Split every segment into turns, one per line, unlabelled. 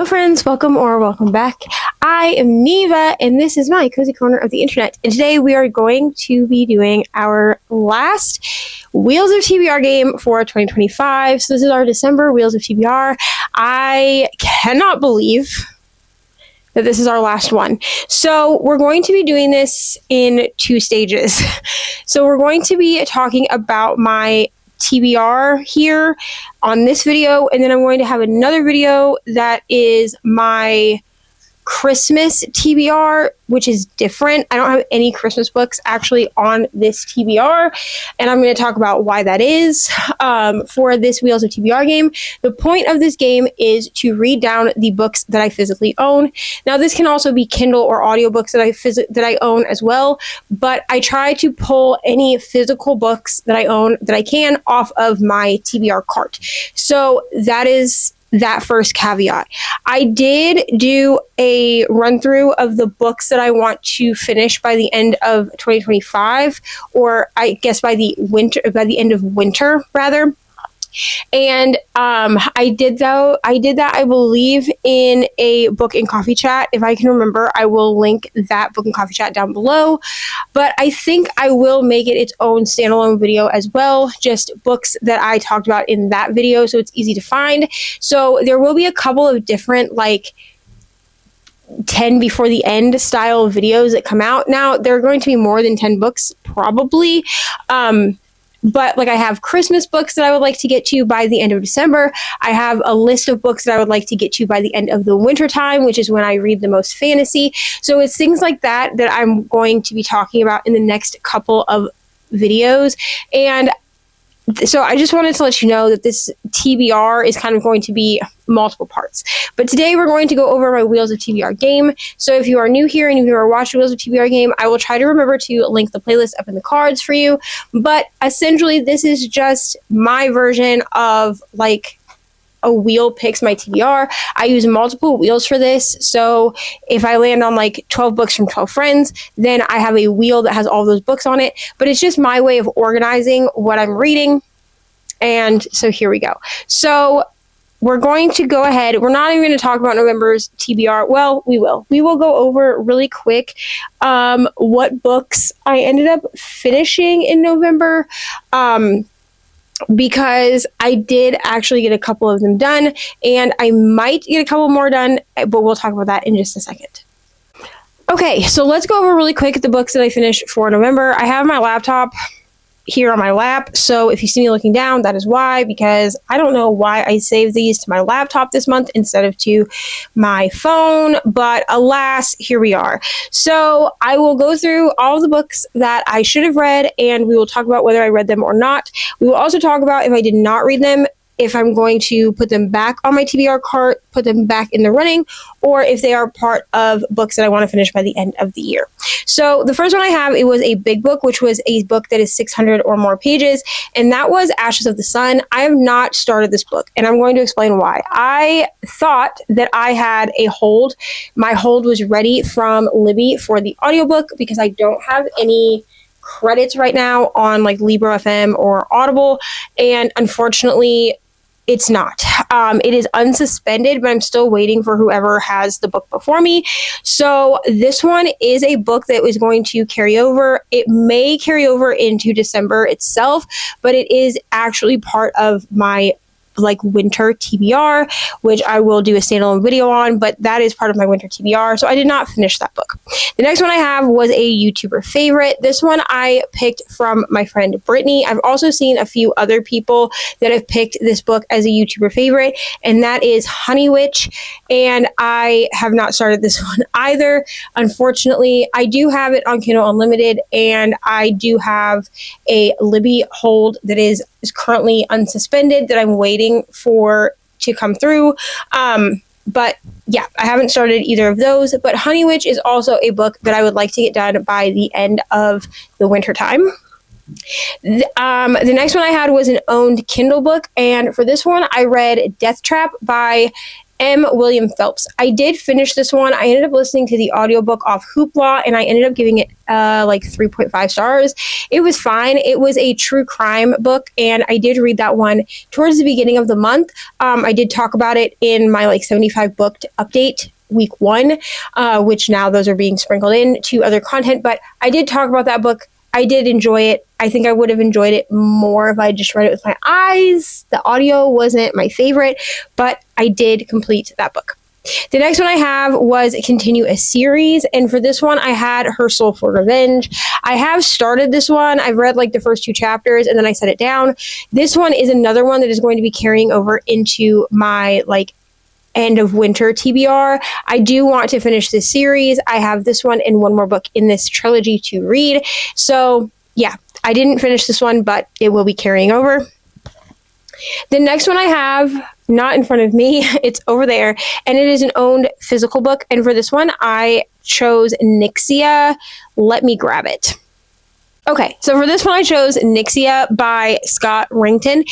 friends, welcome back. I am Neva and this is my cozy corner of the internet, and today we are going to be doing our last Wheels of TBR game for 2025. So this is our December Wheels of TBR. I cannot believe that this is our last one. So we're going to be doing this in two stages. So we're going to be talking about my TBR here on this video, and then I'm going to have another video that is my Christmas TBR, which is different. I don't have any Christmas books actually on this TBR, and I'm going to talk about why that is for this Wheels of TBR game. The point of this game is to read down the books that I physically own. Now, this can also be Kindle or audiobooks that I own as well, but I try to pull any physical books that I own that I can off of my TBR cart. So that is that first caveat. I did do a run through of the books that I want to finish by the end of 2025, or I guess by the end of winter rather. And I did that, I believe, in a book and coffee chat. If I can remember, I will link that book and coffee chat down below. But I think I will make it its own standalone video as well, just books that I talked about in that video, so it's easy to find. So there will be a couple of different, like, 10 before the end style videos that come out. Now, there are going to be more than 10 books, probably. But like, I have Christmas books that I would like to get to by the end of December. I have a list of books that I would like to get to by the end of the winter time, which is when I read the most fantasy. So it's things like that that I'm going to be talking about in the next couple of videos. And so I just wanted to let you know that this TBR is kind of going to be multiple parts. But today we're going to go over my Wheels of TBR game. So if you are new here and if you are watching Wheels of TBR game, I will try to remember to link the playlist up in the cards for you. But essentially, this is just my version of, like, a wheel picks my TBR. I use multiple wheels for this. So if I land on like 12 books from 12 friends, then I have a wheel that has all those books on it. But it's just my way of organizing what I'm reading. And so here we go. So we're going to go ahead. We're not even going to talk about November's TBR. Well, we will. We will go over really quick what books I ended up finishing in November. Because I did actually get a couple of them done, and I might get a couple more done, but we'll talk about that in just a second. Okay, so let's go over really quick the books that I finished for November. I have my laptop here on my lap, so if you see me looking down, that is why, because I don't know why I saved these to my laptop this month instead of to my phone, but alas, here we are. So I will go through all of the books that I should have read, and we will talk about whether I read them or not. We will also talk about if I did not read them, if I'm going to put them back on my TBR cart, put them back in the running, or if they are part of books that I want to finish by the end of the year. So the first one I have, it was a big book, which was a book that is 600 or more pages, and that was Ashes of the Sun. I have not started this book, and I'm going to explain why. I thought that I had a hold. My hold was ready from Libby for the audiobook because I don't have any credits right now on like Libro FM or Audible, and unfortunately, it's not. It is unsuspended, but I'm still waiting for whoever has the book before me. So this one is a book that is going to carry over. It may carry over into December itself, but it is actually part of my like winter TBR, which I will do a standalone video on, but that is part of my winter TBR, so I did not finish that book. The next one I have was a YouTuber favorite. This one I picked from my friend Brittany. I've also seen a few other people that have picked this book as a YouTuber favorite, and that is Honey Witch, and I have not started this one either. Unfortunately, I do have it on Kindle Unlimited, and I do have a Libby hold that is currently unsuspended that I'm waiting for to come through. But yeah, I haven't started either of those. But Honey Witch is also a book that I would like to get done by the end of the winter time. The next one I had was an owned Kindle book, and for this one I read Death Trap by M. William Phelps. I did finish this one. I ended up listening to the audiobook off Hoopla, and I ended up giving it like 3.5 stars. It was fine. It was a true crime book, and I did read that one towards the beginning of the month. I did talk about it in my like 75 booked update week 1, which now those are being sprinkled in to other content, but I did talk about that book. I did enjoy it. I think I would have enjoyed it more if I just read it with my eyes. The audio wasn't my favorite, but I did complete that book. The next one I have was continue a series, and for this one I had Her Soul for Revenge. I have started this one. I've read like the first 2 chapters and then I set it down. This one is another one that is going to be carrying over into my like end of winter TBR. I do want to finish this series. I have this one and one more book in this trilogy to read. So yeah, I didn't finish this one, but it will be carrying over. The next one I have, not in front of me, it's over there, and it is an owned physical book. And for this one, I chose Nixia. Let me grab it. Okay, so for this one, I chose Nixia by Scott Rankin,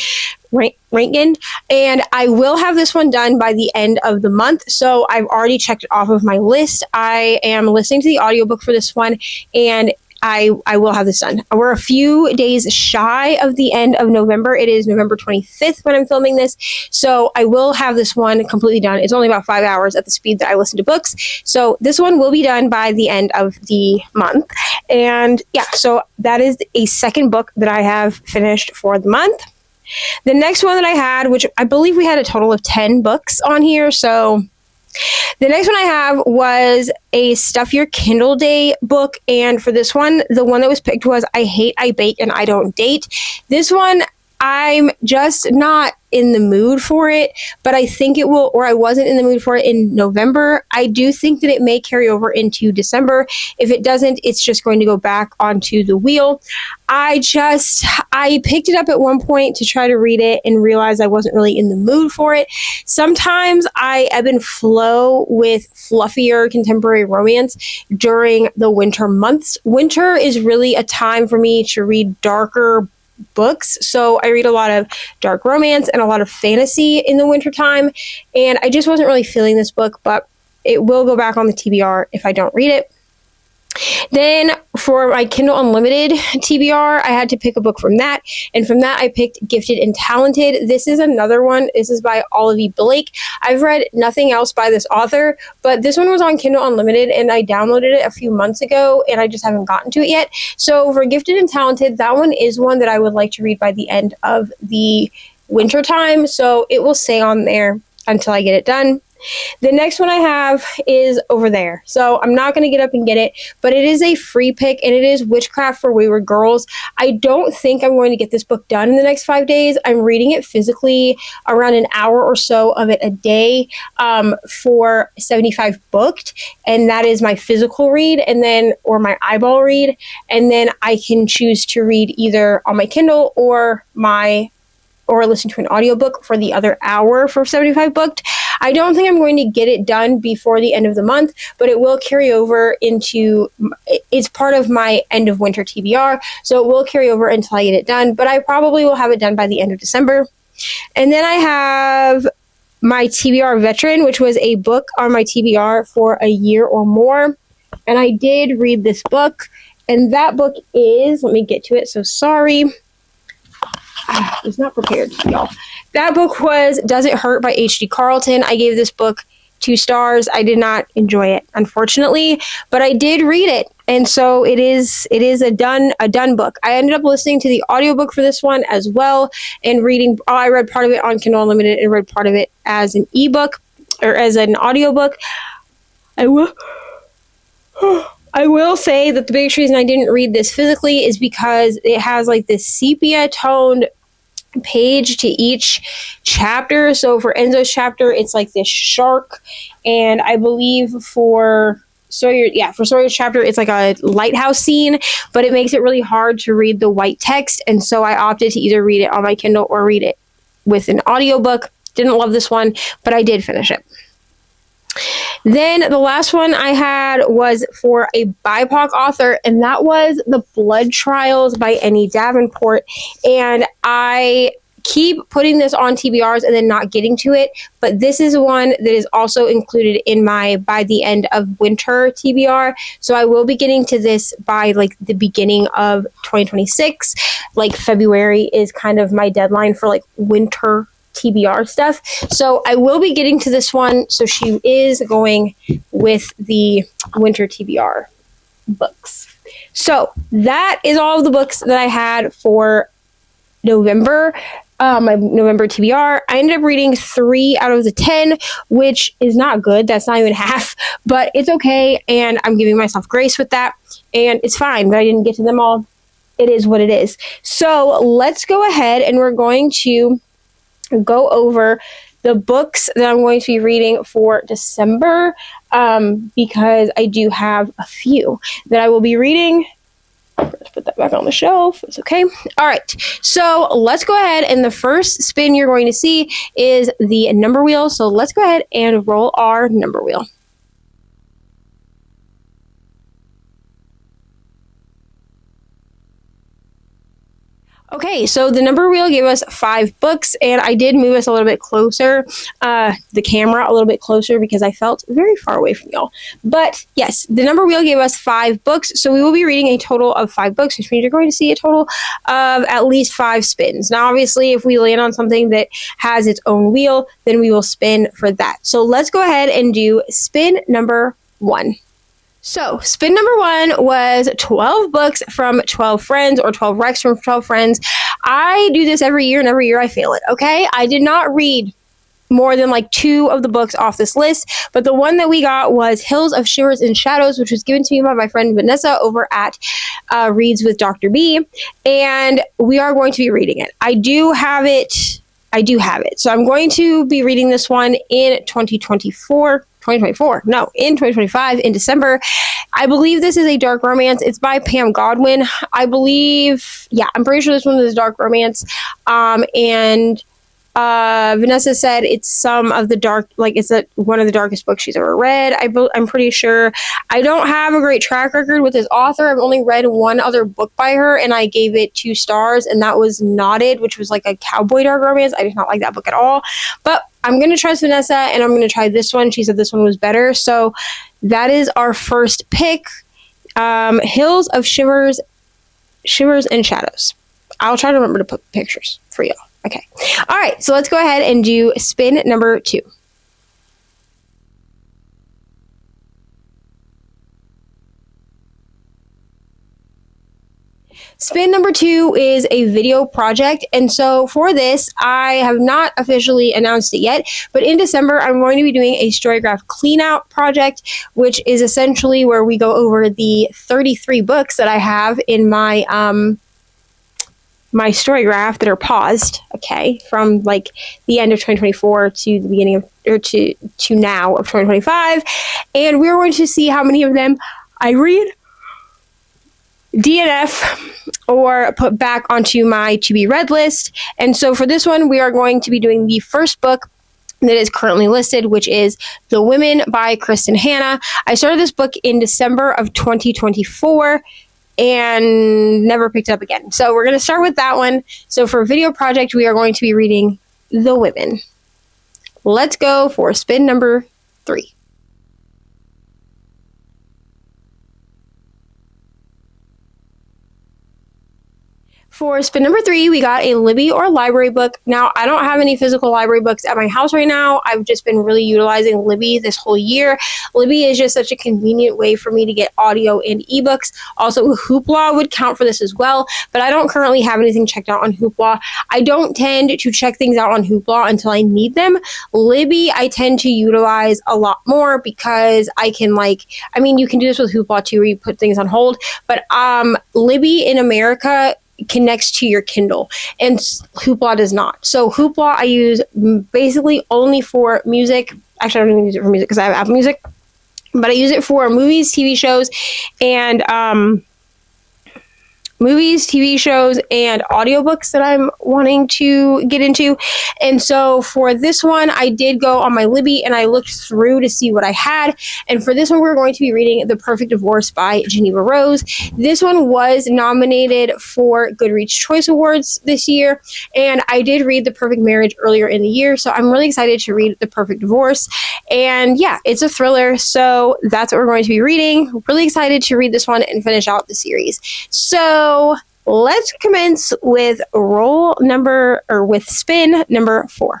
and I will have this one done by the end of the month. So I've already checked it off of my list. I am listening to the audiobook for this one, and I will have this done. We're a few days shy of the end of November. It is November 25th when I'm filming this. So I will have this one completely done. It's only about 5 hours at the speed that I listen to books. So this one will be done by the end of the month. And yeah, so that is a second book that I have finished for the month. The next one that I had, which I believe we had a total of 10 books on here. So the next one I have was a Stuff Your Kindle Day book. And for this one, the one that was picked was I Hate, I Bake, and I Don't Date. This one, I'm just not in the mood for it, but I think it will, or I wasn't in the mood for it in November. I do think that it may carry over into December. If it doesn't, it's just going to go back onto the wheel. I picked it up at one point to try to read it and realized I wasn't really in the mood for it. Sometimes I ebb and flow with fluffier contemporary romance during the winter months. Winter is really a time for me to read darker books. So I read a lot of dark romance and a lot of fantasy in the wintertime. And I just wasn't really feeling this book, but it will go back on the TBR if I don't read it. Then for my Kindle Unlimited TBR, I had to pick a book from that. And from that, I picked Gifted and Talented. This is another one. This is by Olivia Blake. I've read nothing else by this author, but this one was on Kindle Unlimited and I downloaded it a few months ago and I just haven't gotten to it yet. So for Gifted and Talented, that one is one that I would like to read by the end of the winter time. So it will stay on there until I get it done. The next one I have is over there. So I'm not going to get up and get it, but it is a free pick and it is Witchcraft for Wayward Girls. I don't think I'm going to get this book done in the next 5 days. I'm reading it physically around an hour or so of it a day for 75 booked. And that is my physical read and then, or my eyeball read. And then I can choose to read either on my Kindle or listen to an audiobook for the other hour for 75 booked. I don't think I'm going to get it done before the end of the month, but it will carry over into, it's part of my end of winter TBR, so it will carry over until I get it done, but I probably will have it done by the end of December. And then I have my TBR Veteran, which was a book on my TBR for a year or more, and I did read this book, and that book is, let me get to it, so sorry. I was not prepared, y'all. That book was Does It Hurt by H.D. Carlton. I gave this book 2 stars. I did not enjoy it, unfortunately, but I did read it. And so it is a done book. I ended up listening to the audiobook for this one as well and reading. I read part of it on Kindle Unlimited and read part of it as an ebook or as an audiobook. I will say that the biggest reason I didn't read this physically is because it has like this sepia toned page to each chapter. So for Enzo's chapter, it's like this shark, and I believe for Sawyer's chapter, it's like a lighthouse scene, but it makes it really hard to read the white text, and so I opted to either read it on my Kindle or read it with an audiobook. Didn't love this one, but I did finish it. Then the last one I had was for a BIPOC author, and that was The Blood Trials by Annie Davenport. And I keep putting this on TBRs and then not getting to it, but this is one that is also included in my by the end of winter TBR. So I will be getting to this by like the beginning of 2026. Like February is kind of my deadline for like winter TBR stuff. So I will be getting to this one. So she is going with the winter TBR books. So that is all of the books that I had for November. My November TBR. I ended up reading 3 out of the 10, which is not good. That's not even half, but it's okay. And I'm giving myself grace with that. And it's fine that I didn't get to them all. It is what it is. So let's go ahead and we're going to go over the books that I'm going to be reading for December, because I do have a few that I will be reading. Let's put that back on the shelf. It's okay. All right. So let's go ahead. And the first spin you're going to see is the number wheel. So let's go ahead and roll our number wheel. Okay, so the number wheel gave us 5 books, and I did move us a little bit closer, the camera a little bit closer, because I felt very far away from y'all. But yes, the number wheel gave us 5 books, so we will be reading a total of 5 books, which means you're going to see a total of at least 5 spins. Now, obviously, if we land on something that has its own wheel, then we will spin for that. So let's go ahead and do spin number 1. So, spin number 1 was 12 books from 12 friends, or 12 recs from 12 friends. I do this every year, and every year I fail it, okay? I did not read more than like 2 of the books off this list, but the one that we got was Hills of Shivers and Shadows, which was given to me by my friend Vanessa over at Reads with Dr. B, and we are going to be reading it. I do have it. So I'm going to be reading this one in 2025 in December. I believe this is a dark romance. It's by Pam Godwin. I'm pretty sure this one is dark romance. And Vanessa said it's some of the dark, like it's one of the darkest books she's ever read. I'm pretty sure. I don't have a great track record with this author. I've only read one other book by her, and I gave it 2 stars, and that was Knotted, which was like a cowboy dark romance. I did not like that book at all. But I'm going to trust Vanessa, and I'm going to try this one. She said this one was better. So that is our first pick. Hills of Shivers and Shadows. I'll try to remember to put pictures for y'all. Okay. All right. So let's go ahead and do spin number 2. Spin number 2 is a video project, and so for this, I have not officially announced it yet, but in December, I'm going to be doing a Storygraph cleanout project, which is essentially where we go over the 33 books that I have in my my Storygraph that are paused, okay, from like the end of 2024 to the beginning of, or to now of 2025, and we're going to see how many of them I read, DNF, or put back onto my to be read list. And so for this one, we are going to be doing the first book that is currently listed, which is The Women by Kristen Hanna. I started this book in December of 2024 and never picked it up again. So we're going to start with that one. So for video project, we are going to be reading The Women. Let's go for spin number 3. For spin number 3, we got a Libby or library book. Now, I don't have any physical library books at my house right now. I've just been really utilizing Libby this whole year. Libby is just such a convenient way for me to get audio and ebooks. Also, Hoopla would count for this as well, but I don't currently have anything checked out on Hoopla. I don't tend to check things out on Hoopla until I need them. Libby, I tend to utilize a lot more because I can you can do this with Hoopla too, where you put things on hold, but Libby in America connects to your Kindle, and Hoopla does not. So Hoopla I use basically only for music. Actually, I don't even use it for music because I have Apple Music, but I use it for movies, TV shows, and movies, TV shows, and audiobooks that I'm wanting to get into. And so for this one, I did go on my Libby and I looked through to see what I had. And for this one, we're going to be reading The Perfect Divorce by Geneva Rose. This one was nominated for Goodreads Choice Awards this year. And I did read The Perfect Marriage earlier in the year. So I'm really excited to read The Perfect Divorce. And yeah, it's a thriller. So that's what we're going to be reading. Really excited to read this one and finish out the series. So let's commence with spin number 4.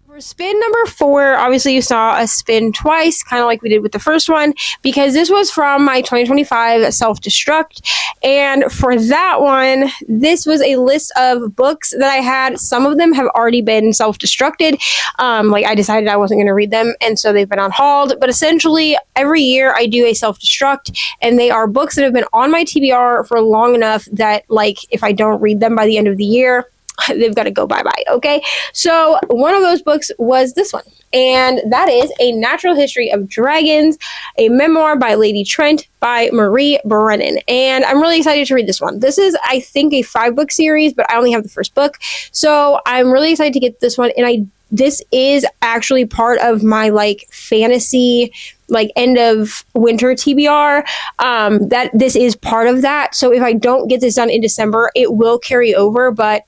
For spin number 4, obviously you saw a spin twice, kind of like we did with the first one, because this was from my 2025 self-destruct. And for that one, this was a list of books that I had. Some of them have already been self-destructed. Like I decided I wasn't going to read them, and so they've been on hold. But essentially, every year I do a self-destruct, and they are books that have been on my TBR for long enough that, like, if I don't read them by the end of the year, they've got to go bye-bye, okay? So one of those books was this one, and that is A Natural History of Dragons, a memoir by Lady Trent by Marie Brennan. And I'm really excited to read this one. This is, I think, a 5-book series, but I only have the first book. So I'm really excited to get this one, and this is actually part of my, like, fantasy, like, end of winter TBR, that this is part of that. So if I don't get this done in December, it will carry over, but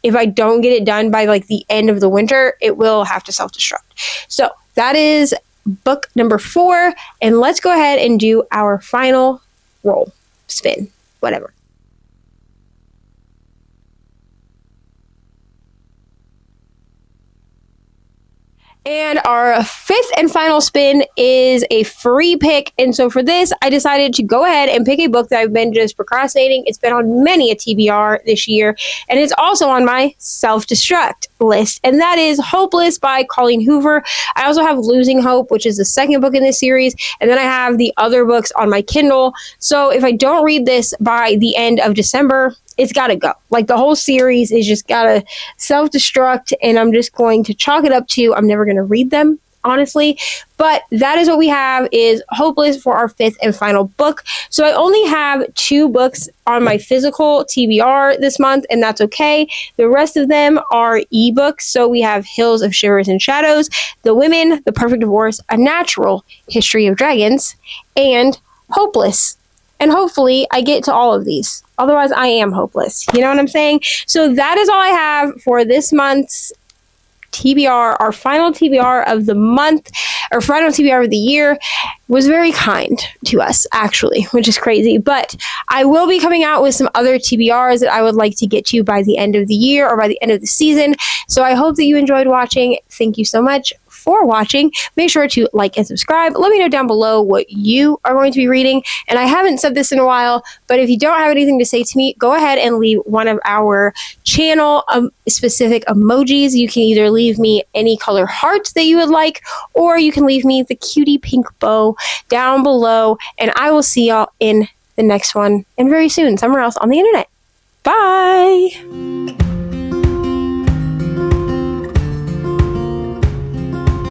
if I don't get it done by, like, the end of the winter, it will have to self-destruct. So that is book number 4. And let's go ahead and do our final roll, spin, whatever. And our 5th and final spin is a free pick. And so for this, I decided to go ahead and pick a book that I've been just procrastinating. It's been on many a TBR this year, and it's also on my self-destruct list. And that is Hopeless by Colleen Hoover. I also have Losing Hope, which is the second book in this series. And then I have the other books on my Kindle. So if I don't read this by the end of December, it's got to go. Like, the whole series is just got to self-destruct, and I'm just going to chalk it up to I'm never going to read them, honestly. But that is what we have, is Hopeless for our 5th and final book. So I only have 2 books on my physical TBR this month, and that's okay. The rest of them are ebooks. So we have Hills of Shivers and Shadows, The Women, The Perfect Divorce, A Natural History of Dragons, and Hopeless. And hopefully I get to all of these. Otherwise, I am hopeless. You know what I'm saying? So that is all I have for this month's TBR. Our final TBR of the month, or final TBR of the year, was very kind to us, actually, which is crazy. But I will be coming out with some other TBRs that I would like to get to by the end of the year or by the end of the season. So I hope that you enjoyed watching. Thank you so much for watching. Make sure to like and subscribe. Let me know down below what you are going to be reading. And I haven't said this in a while, but if you don't have anything to say to me, go ahead and leave one of our channel specific emojis. You can either leave me any color heart that you would like, or you can leave me the cutie pink bow down below, and I will see y'all in the next one, and very soon somewhere else on the internet. Bye.